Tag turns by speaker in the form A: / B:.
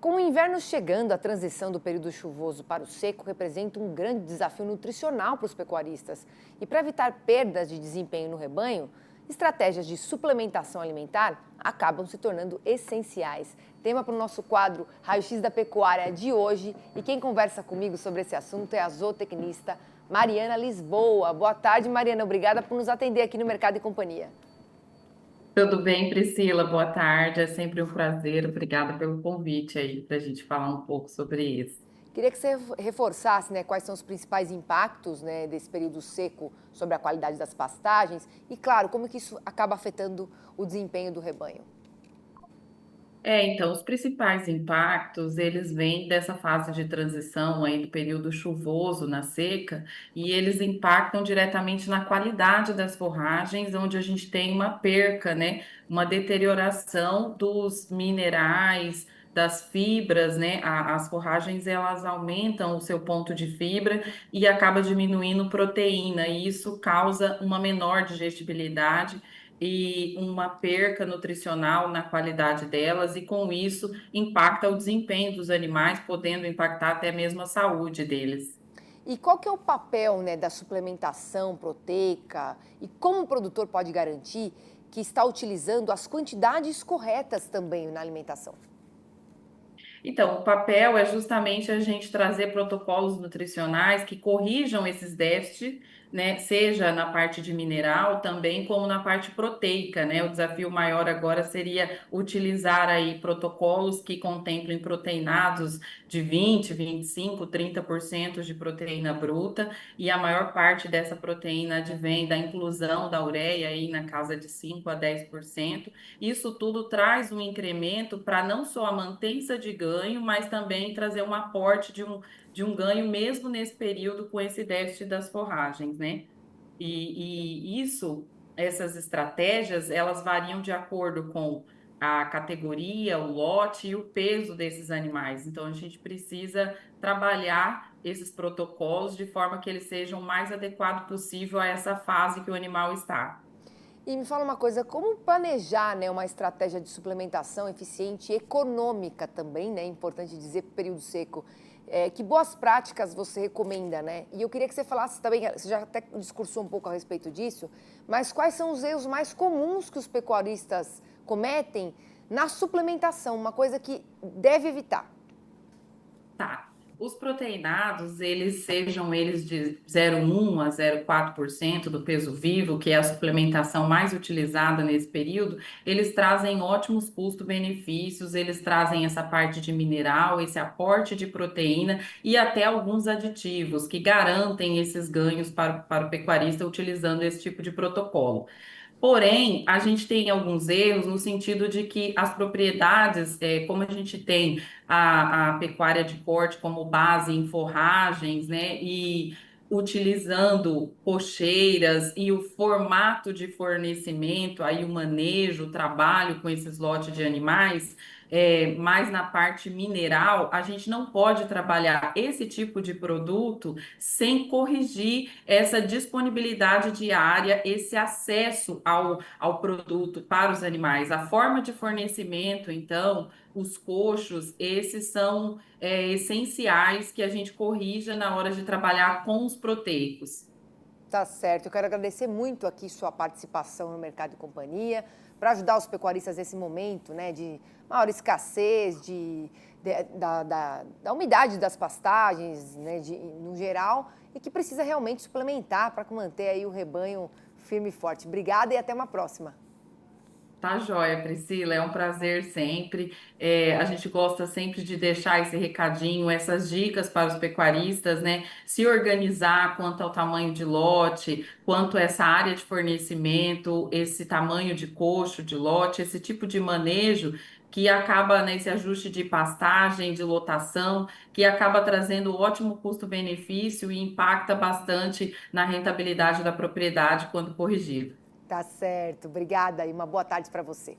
A: Com o inverno chegando, a transição do período chuvoso para o seco representa um grande desafio nutricional para os pecuaristas. E para evitar perdas de desempenho no rebanho, estratégias de suplementação alimentar acabam se tornando essenciais. Tema para o nosso quadro Raio-X da Pecuária de hoje. E quem conversa comigo sobre esse assunto é a zootecnista Mariana Lisboa. Boa tarde, Mariana. Obrigada por nos atender aqui no Mercado e Companhia.
B: Tudo bem, Priscila? Boa tarde. É sempre um prazer. Obrigada pelo convite aí para a gente falar um pouco sobre isso.
A: Queria que você reforçasse, né, quais são os principais impactos, né, desse período seco sobre a qualidade das pastagens e, claro, como que isso acaba afetando o desempenho do rebanho.
B: Então, os principais impactos, eles vêm dessa fase de transição aí do período chuvoso na seca, e eles impactam diretamente na qualidade das forragens, onde a gente tem uma perca, né, uma deterioração dos minerais, das fibras, né? As forragens, elas aumentam o seu ponto de fibra e acaba diminuindo proteína, e isso causa uma menor digestibilidade e uma perca nutricional na qualidade delas, e com isso impacta o desempenho dos animais, podendo impactar até mesmo a saúde deles.
A: E qual que é o papel, né, da suplementação proteica e como o produtor pode garantir que está utilizando as quantidades corretas também na alimentação?
B: Então, o papel é justamente a gente trazer protocolos nutricionais que corrijam esses déficits, né? Seja na parte de mineral, também como na parte proteica, né? O desafio maior agora seria utilizar aí protocolos que contemplem proteinados de 20, 25, 30% de proteína bruta, e a maior parte dessa proteína advém da inclusão da ureia aí na casa de 5 a 10%. Isso tudo traz um incremento para não só a mantença de ganho, mas também trazer um aporte de um ganho mesmo nesse período com esse déficit das forragens, né? E isso, essas estratégias, elas variam de acordo com a categoria, o lote e o peso desses animais. Então, a gente precisa trabalhar esses protocolos de forma que eles sejam o mais adequado possível a essa fase que o animal está.
A: E me fala uma coisa, como planejar, né, uma estratégia de suplementação eficiente e econômica também, né? Importante dizer para o período seco. Que boas práticas você recomenda, né? E eu queria que você falasse também, você já até discursou um pouco a respeito disso, mas quais são os erros mais comuns que os pecuaristas cometem na suplementação, uma coisa que deve evitar?
B: Tá. Os proteinados, eles sejam eles de 0,1 a 0,4% do peso vivo, que é a suplementação mais utilizada nesse período, eles trazem ótimos custo-benefícios, eles trazem essa parte de mineral, esse aporte de proteína e até alguns aditivos que garantem esses ganhos para o pecuarista utilizando esse tipo de protocolo. Porém, a gente tem alguns erros no sentido de que as propriedades, como a gente tem a pecuária de corte como base em forragens, né, e utilizando cocheiras e o formato de fornecimento, aí o manejo, o trabalho com esses lotes de animais, mais na parte mineral, a gente não pode trabalhar esse tipo de produto sem corrigir essa disponibilidade diária, esse acesso ao produto para os animais. A forma de fornecimento, então, os coxos, esses são essenciais que a gente corrija na hora de trabalhar com os proteicos.
A: Tá certo. Eu quero agradecer muito aqui sua participação no Mercado e Companhia para ajudar os pecuaristas nesse momento, né, de maior escassez, da umidade das pastagens, né, no geral, e que precisa realmente suplementar para manter aí o rebanho firme e forte. Obrigada e até uma próxima.
B: Tá joia, Priscila, é um prazer sempre. A gente gosta sempre de deixar esse recadinho, essas dicas para os pecuaristas, né? Se organizar quanto ao tamanho de lote, quanto a essa área de fornecimento, esse tamanho de coxo de lote, esse tipo de manejo que acaba nesse ajuste de pastagem, de lotação, que acaba trazendo ótimo custo-benefício e impacta bastante na rentabilidade da propriedade quando corrigido.
A: Tá certo. Obrigada e uma boa tarde para você.